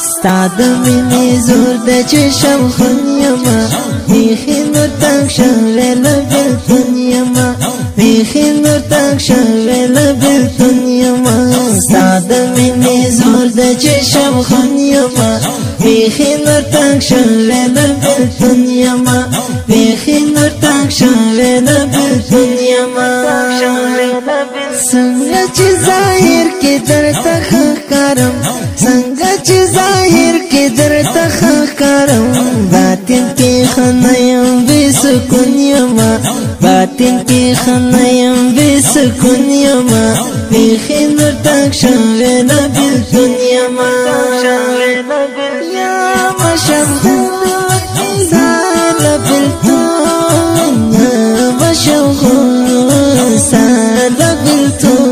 ستاد مینې زور د چشم خون یما بیخي نور تنگ شوی له بېلتون یما بیخي نور تنگ شوی له بېلتون یما ستاد مینې زور د چشم خون یما بیخي نور تنگ شوی له بېلتون یما بیخي نور تنگ شوی له بېلتون یما څنګه چې ظاهر کې درته ښکارم څنګه چې ظاهر کې درته ښکارم باطن کې ښه نه یم بې سکون یمه باطن کې ښه نه یم بې سکون یمه بیخي نور تنګ شوی نه بېلتون یمه یمه شمهور ستا له بېلتون یمه شمهور ستا له بېلتون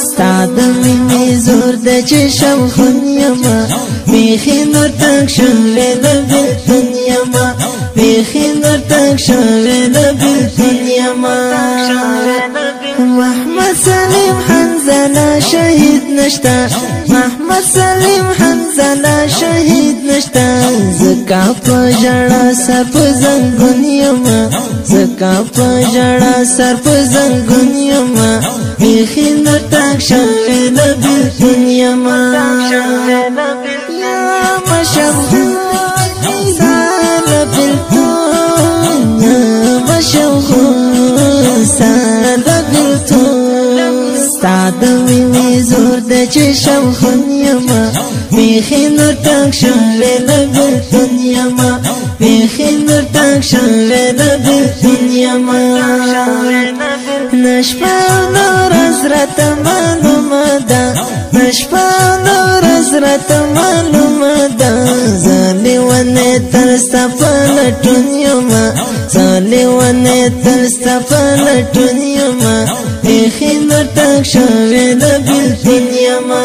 ستا د مینې زور د چشم خون یما بیخي نور تنگ شوی له بېلتون یما بیخي نور تنگ شوی له بېلتون یما محمد سلیم حنزله شهید نشتا محمد سلیم حنزله شهید نشتا زکا په ژړا سر په زنګون یما زکا په ژړا سر په زنګون یما بیخي نور تنگ شوی له بېلتون یما یما شمهور ستا له بېلتون یما شمهور ستا له بېلتون ستا د مینې زور د چشم خون یما بیخي نور تنگ شوی له بېلتون یما بیخي نور تنگ شوی له بېلتون یما نشپه نو ورځ راته معلومه ده نشپه نو ورځ راته معلومه ده زه لیونی تر ستا په لټون یمه زه لیونی تر ستا په لټون یمه بیخي نور تنګ شوی له بېلتون یمه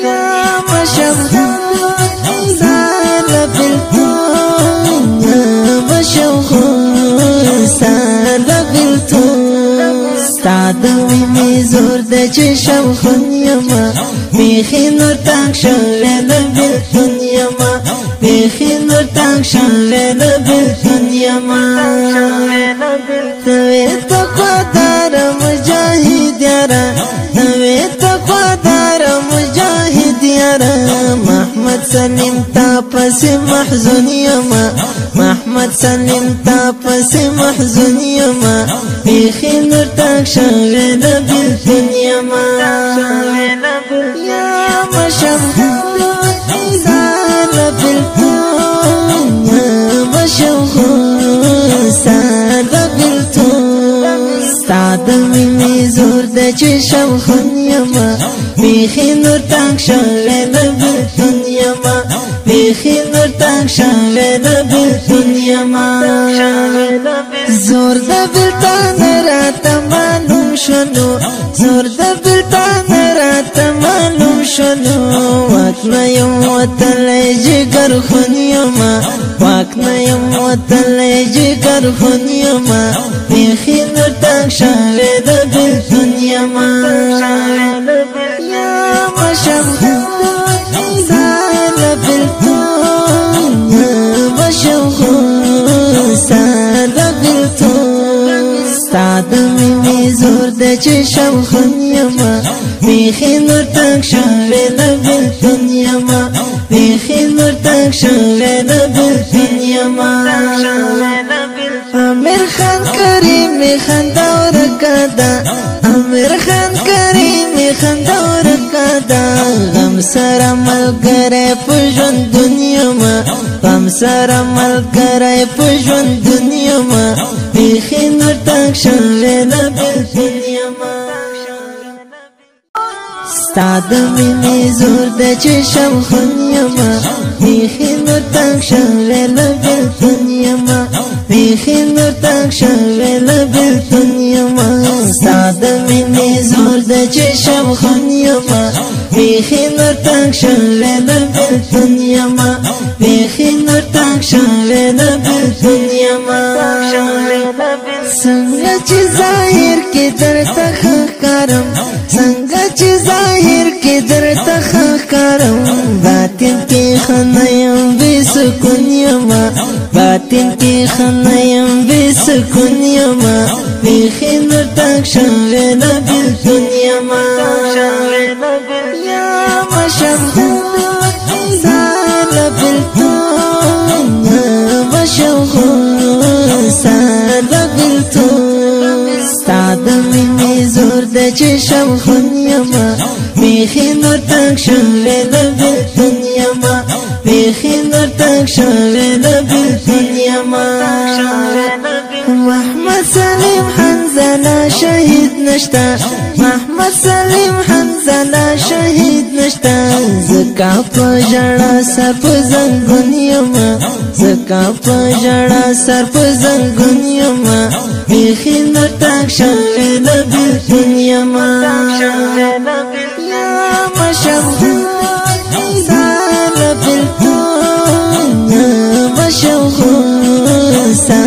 یمه شمهور ستا له بېلتون یمه شمهور ستا له بېلتون ستا د مینې زور د چشم خون یما بیخي نور تنګ شوی له بېلتون یما بیخي نور تنګ شوی له بېلتون یما نوې تقوادار مجاهد یاره نوې تقوادار مجاهد یاره محمد سلیم تا پسې محزون یما محمد سلیم تا پسې محزون یما بیخي نور تنګ شوی له بېلتون یما یمه شمهور ستا له بېلتون یمه شمهور ستا له بېلتون ستا د مینې زور د چشم خون یما بیخي نور تنګ شوی له بېلتون یما بیخي نور تنګ شوی له بېلتون یما زور د بېلتون راته معلوم شونو زور د بېلتون راته معلوم شونو واک نه یم وتلی جګر خون یما واک نه یم وتلی جګر خون یما بیخي نور تنګ شوی د بېلتون یما یمه شمهور ستا له بېلتون یمه شمهور ستا له بېلتون ستا د مینې زور د چشم خون یما بیخي نور تنګ شوی له بېلتون یما بیخي نور تنګ شوی له بېلتون یما امیر خان کریمي خندا ورکه ده امیر خان کریمي خندا ورکه ده غم سره ملګری په ژوندون یمه غم سره ملګری په ژوندون یمه بیخي نور تنګ شوی له بېلتون یمه ستا د مینې زور د چشم خون یما بیخي نور تنګ شوی له بېلتون یما بیخي نور تنګ شوی له بېلتون یما ستا د مینې زور د چشم خون یما بیخي نور تنګ شوی له بېلتون یما بیخي نور تنګ شوی له بېلتون یما څنګه چې ظاهر کې درته ښکارم څنګه چې ظاهر کې درته ښکارم باطن کې ښه نه یم بې سکون یمه باطن کې ښه نه یم بې سکون یمه بیخي نور تک شوې نه بېلتون یمه یمه شمهور ستا له بېلتون یمه شمهور ستا له بېلتون ستا د مینې زور د چشم خون یمه بیخي نور تک شوې نه بېلتون یمه بیخي نور تک شوې نه بېلتون یمه محمد سلیم حنزله شهید نشتا محمد سلیم حنزله شهید نشتا زکا په ژړا سر په زنګون یمه زکا په ژړا سر په زنګون یمه بیخي نور تک شوې نه بېلتون یمه یمه شمهور ستا له بېلتون یمه شمهور ستا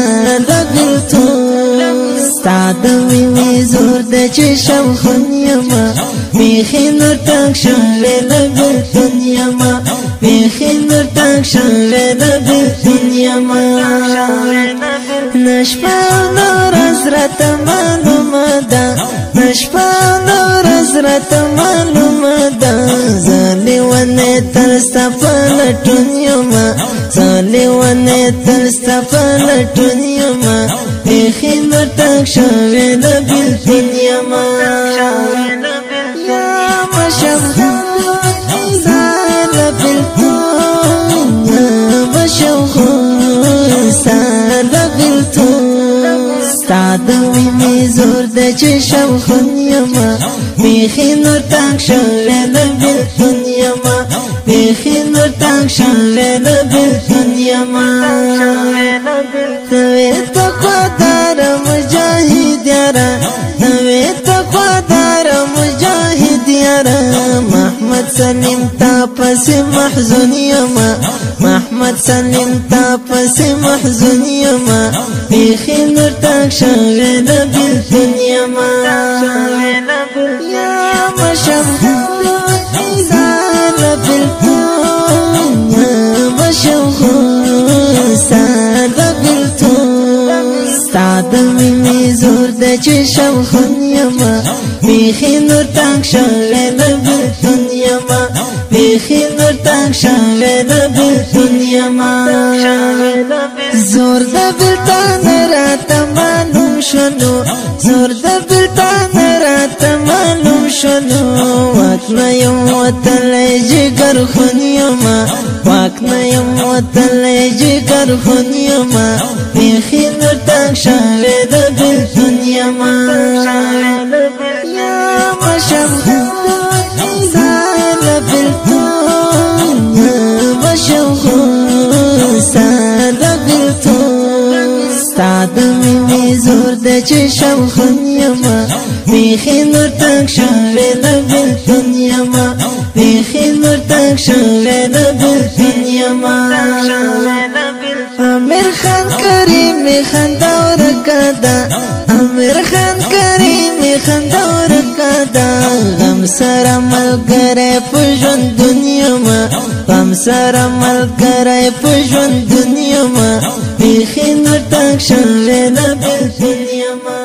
له بېلتون ستا د مینې زور د چشم خون یمه بیخي نور تک شوې نه بېلتون یمه بیخي نور تک شوې نه بېلتون یمه نه شپه نه ورځ راته معلومه ده نه شپه نه ورځ راته معلومه ده زه لیونی تل ستا په لټون یمه زه لیونی تل ستا په لټون یمه بیخي نور تک شوې نه بېلتون یمه یمه شمهور ستا له بېلتون یمه شمهور ستا له بېلتون ستا د مینې زور د چشم خون یمه بیخي نور تک شوې نه بېلتون یمه بیخي نور تک شوې نه بېلتون یمه نوې تقوادار مجاهد یاره نوې تقوادار مجاهد یاره محمد سلیم تا پسې محزون یمه محمد سلیم تا پسې محزون یمه بیخي نور تک شوې نه بېلتون یمه یمه شمهور ستا له بېلتون یمه شمهور ستا له بېلتون ستا د مینې زور د چشم خون یمه بیخي نور تک شوې نه بېلتون یمه بیخي نور تک شوې نه بېلتون یمه زور د بېلتون راته معلوم شنو زور د بېلتون راته معلوم شنو واک نه یم وتلی جګر خون یمه واک نه یم وتلی جګر خون یمه بیخي نور تک شوې نه بېلتون یمه یمه شمهور ستا له بېلتون یمه شمهور ستا له بېلتون ستا د مینې زور د چشم خون یمه بیخي نور تک شوې نه بېلتون یمه بیخي نور تک شوې نه بېلتون یمه امیر خان کریمي خندا ورکه ده امیر خان کریمي خندا ورکه ده غم سره ملګری په ژوندون یمه غم سره ملګری په ژوندون یمه بیخي نور تک شوې نه بېلتون یمه